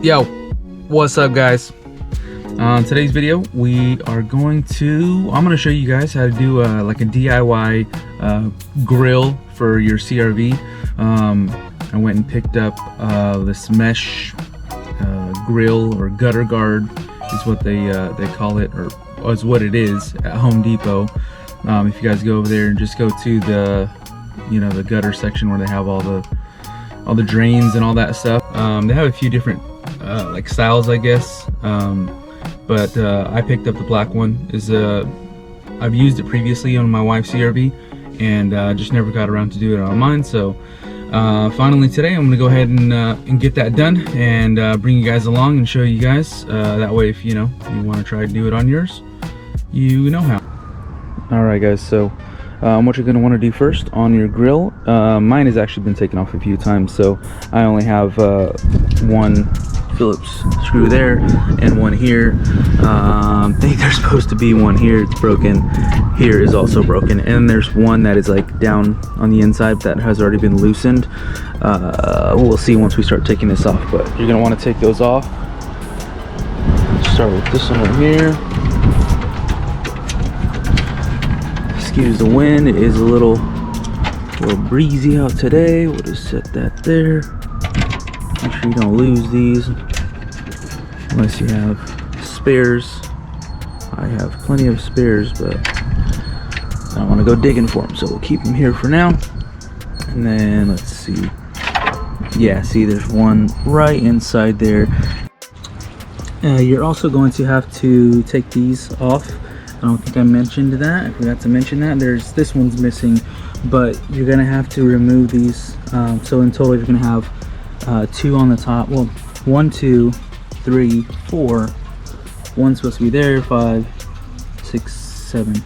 Yo, what's up guys? Today's video we are I'm going to show you guys how to do like a DIY grille for your CRV. I went and picked up this mesh grill, or gutter guard is what they call it, or is what it is, at Home Depot. If you guys go over there and just go to the the gutter section where they have all the drains and all that stuff. They have a few different like styles, I guess, but I picked up the black one. I've used it previously on my wife's CRV and just never got around to do it on mine. So finally today I'm gonna go ahead and get that done and bring you guys along and show you guys. That way, if you want to try to do it on yours, you know how. All right guys, so what you're going to want to do first on your grill, mine has actually been taken off a few times, so I only have one Phillips screw there and one here. I think there's supposed to be one here, it's broken. Here is also broken, and there's one that is like down on the inside that has already been loosened. We'll see once we start taking this off, but you're going to want to take those off. Start with this one right here. Excuse the wind, it is a little breezy out today. We'll just set that there. Make sure you don't lose these unless you have spares. I have plenty of spares, but I don't want to go digging for them, so we'll keep them here for now. And then let's see. Yeah, see, there's one right inside there. You're also going to have to take these off. I don't think I mentioned that. I forgot to mention that. This one's missing, but you're gonna have to remove these. So in total, you're gonna have 2 on the top. Well, 1, 2, 3, 4. One's supposed to be there. 5, 6, 7. So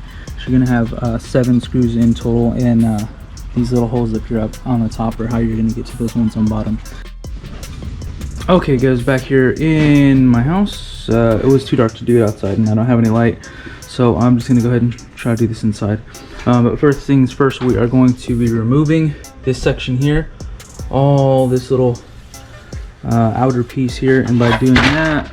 you're gonna have 7 screws in total, and these little holes up here up on the top are how you're gonna get to those ones on bottom. Okay guys, back here in my house. It was too dark to do it outside, and I don't have any light. So I'm just gonna go ahead and try to do this inside. But first things first, we are going to be removing this section here, all this little outer piece here. And by doing that,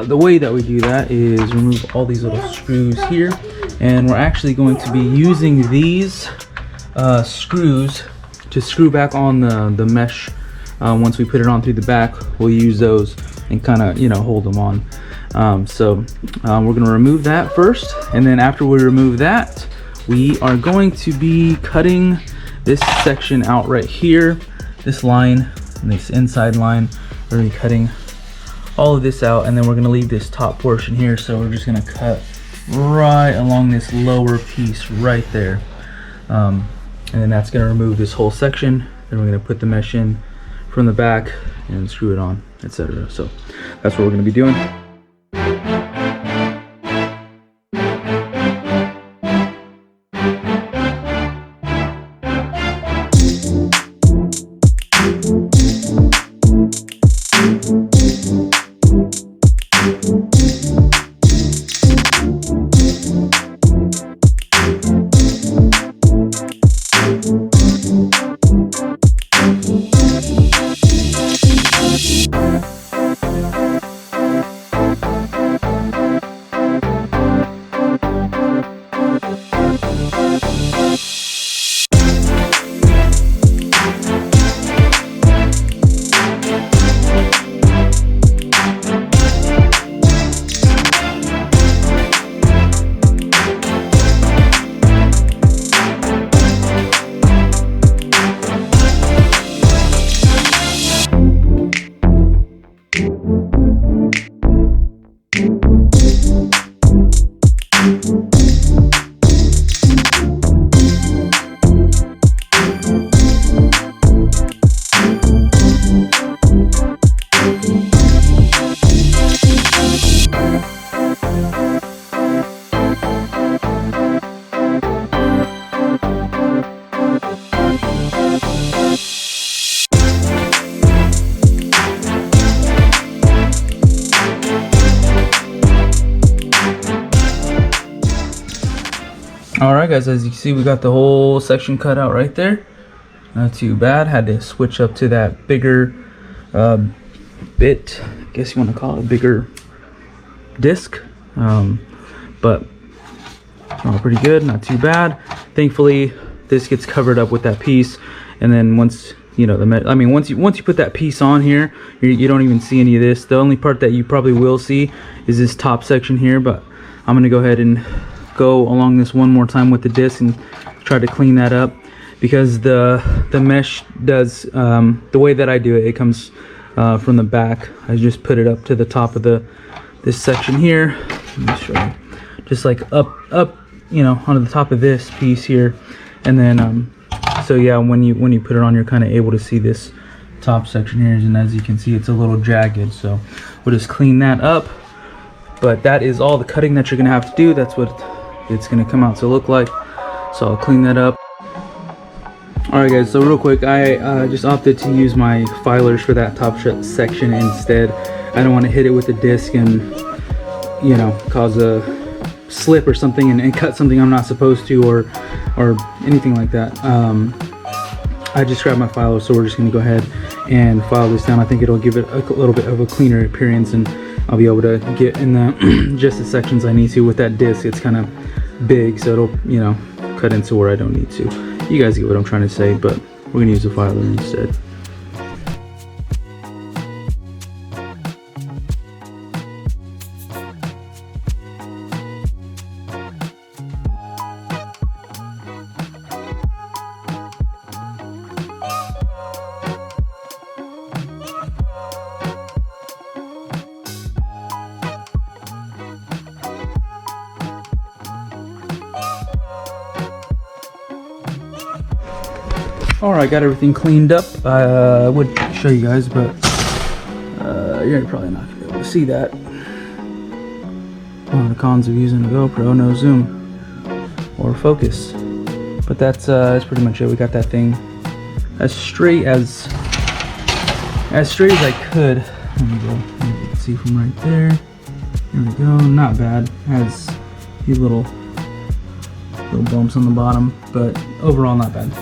the way that we do that is remove all these little screws here. And we're actually going to be using these screws to screw back on the mesh. Once we put it on through the back, we'll use those and kind of hold them on. We're going to remove that first, and then after we remove that, we are going to be cutting this section out right here, this line and this inside line. We're going to be cutting all of this out, and then we're going to leave this top portion here. So we're just going to cut right along this lower piece right there, and then that's going to remove this whole section. Then we're going to put the mesh in from the back and screw it on, etc. So that's what we're going to be doing. Alright guys, as you can see, we got the whole section cut out right there. Not too bad. Had to switch up to that bigger bit, I guess you want to call it, bigger disc, but pretty good, not too bad. Thankfully this gets covered up with that piece, and then once you know once you put that piece on here, you don't even see any of this. The only part that you probably will see is this top section here, but I'm gonna go ahead and go along this one more time with the disc and try to clean that up, because the mesh does, the way that I do it, it comes from the back. I just put it up to the top of this section here. Let me show you. Just like up, you know, onto the top of this piece here, and then so yeah, when you put it on, you're kind of able to see this top section here, and as you can see, it's a little jagged. So we'll just clean that up. But that is all the cutting that you're gonna have to do. That's what it's gonna come out to look like. So I'll clean that up. Alright guys, so real quick, I just opted to use my filers for that top section instead. I don't want to hit it with the disc and, you know, cause a slip or something and cut something I'm not supposed to, or anything like that. I just grabbed my filer, so we're just going to go ahead and file this down. I think it'll give it a little bit of a cleaner appearance, and I'll be able to get in the just the sections I need to. With that disc, it's kind of big, so it'll, you know, cut into where I don't need to. You guys get what I'm trying to say, but we're going to use the filer instead. Alright, got everything cleaned up. I would show you guys, but you're probably not going to be able to see that. One of the cons of using a GoPro, no zoom or focus. But that's pretty much it. We got that thing as straight as I could. There we go. You can see from right there. There we go. Not bad. Has these little bumps on the bottom, but overall not bad.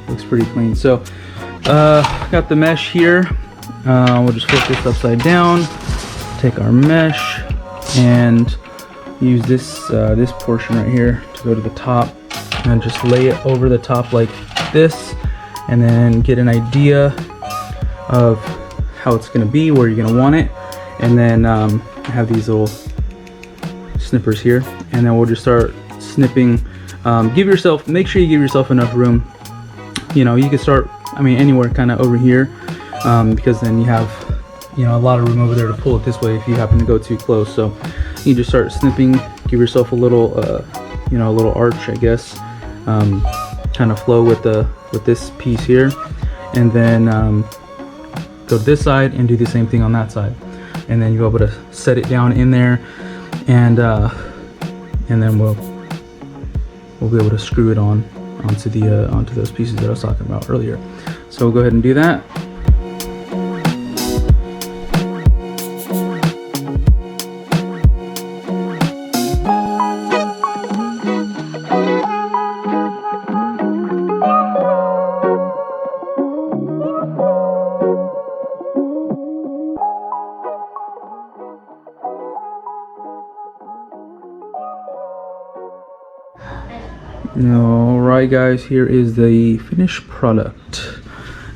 Looks pretty clean. So got the mesh here. We'll just flip this upside down, take our mesh, and use this this portion right here to go to the top, and just lay it over the top like this, and then get an idea of how it's going to be, where you're going to want it, and then have these little snippers here, and then we'll just start snipping. Make sure you give yourself enough room. You know, you can start, I mean, anywhere kind of over here, because then you have, you know, a lot of room over there to pull it this way if you happen to go too close. So you just start snipping, give yourself a little, you know, a little arch, I guess, kind of flow with this piece here, and then go to this side and do the same thing on that side, and then you're able to set it down in there, and then we'll be able to screw it onto those pieces that I was talking about earlier. So we'll go ahead and do that. Alright guys, here is the finished product.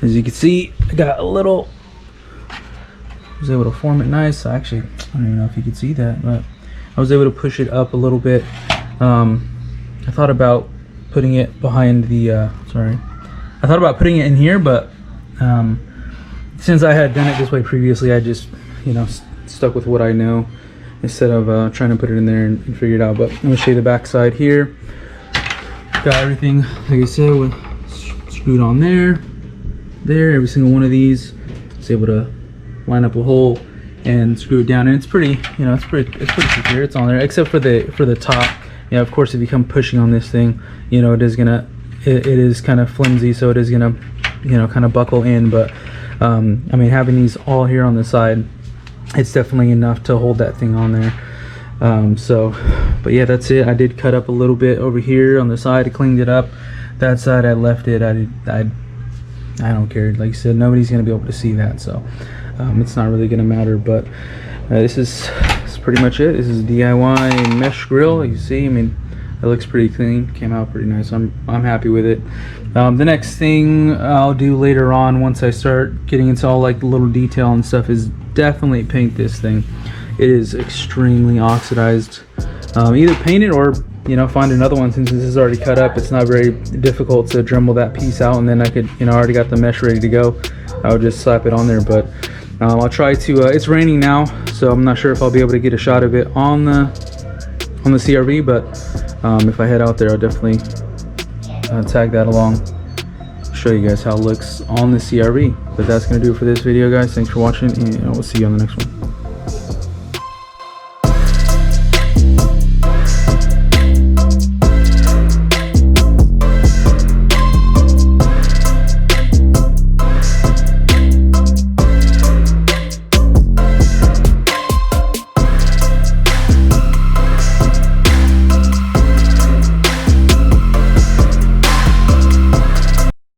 As you can see, I got a little, was able to form it nice. Actually, I don't even know if you could see that, but I was able to push it up a little bit. I thought about putting it behind the, I thought about putting it in here, but since I had done it this way previously, I just, you know, stuck with what I know instead of trying to put it in there and figure it out. But I'm going to show you the back side here. Got everything, like I said, with screwed on there, every single one of these. It's able to line up a hole and screw it down, and it's pretty, you know, it's pretty secure. It's on there, except for the top. Yeah, of course, if you come pushing on this thing, you know, it is kind of flimsy, so it is gonna, you know, kind of buckle in. But I mean, having these all here on the side, it's definitely enough to hold that thing on there. So But yeah, that's it. I did cut up a little bit over here on the side. I cleaned it up. That side I left it. I don't care. Like I said, nobody's gonna be able to see that, so it's not really gonna matter. But this is pretty much it. This is a DIY mesh grill. You see, I mean, it looks pretty clean. Came out pretty nice. I'm happy with it. The next thing I'll do later on, once I start getting into all like the little detail and stuff, is definitely paint this thing. It is extremely oxidized. Either paint it or, you know, find another one. Since this is already cut up, it's not very difficult to Dremel that piece out, and then I could, you know, already got the mesh ready to go. I would just slap it on there. But I'll try to. It's raining now, so I'm not sure if I'll be able to get a shot of it on the CRV. But if I head out there, I'll definitely tag that along, show you guys how it looks on the CRV. But that's gonna do it for this video, guys. Thanks for watching, and we'll see you on the next one.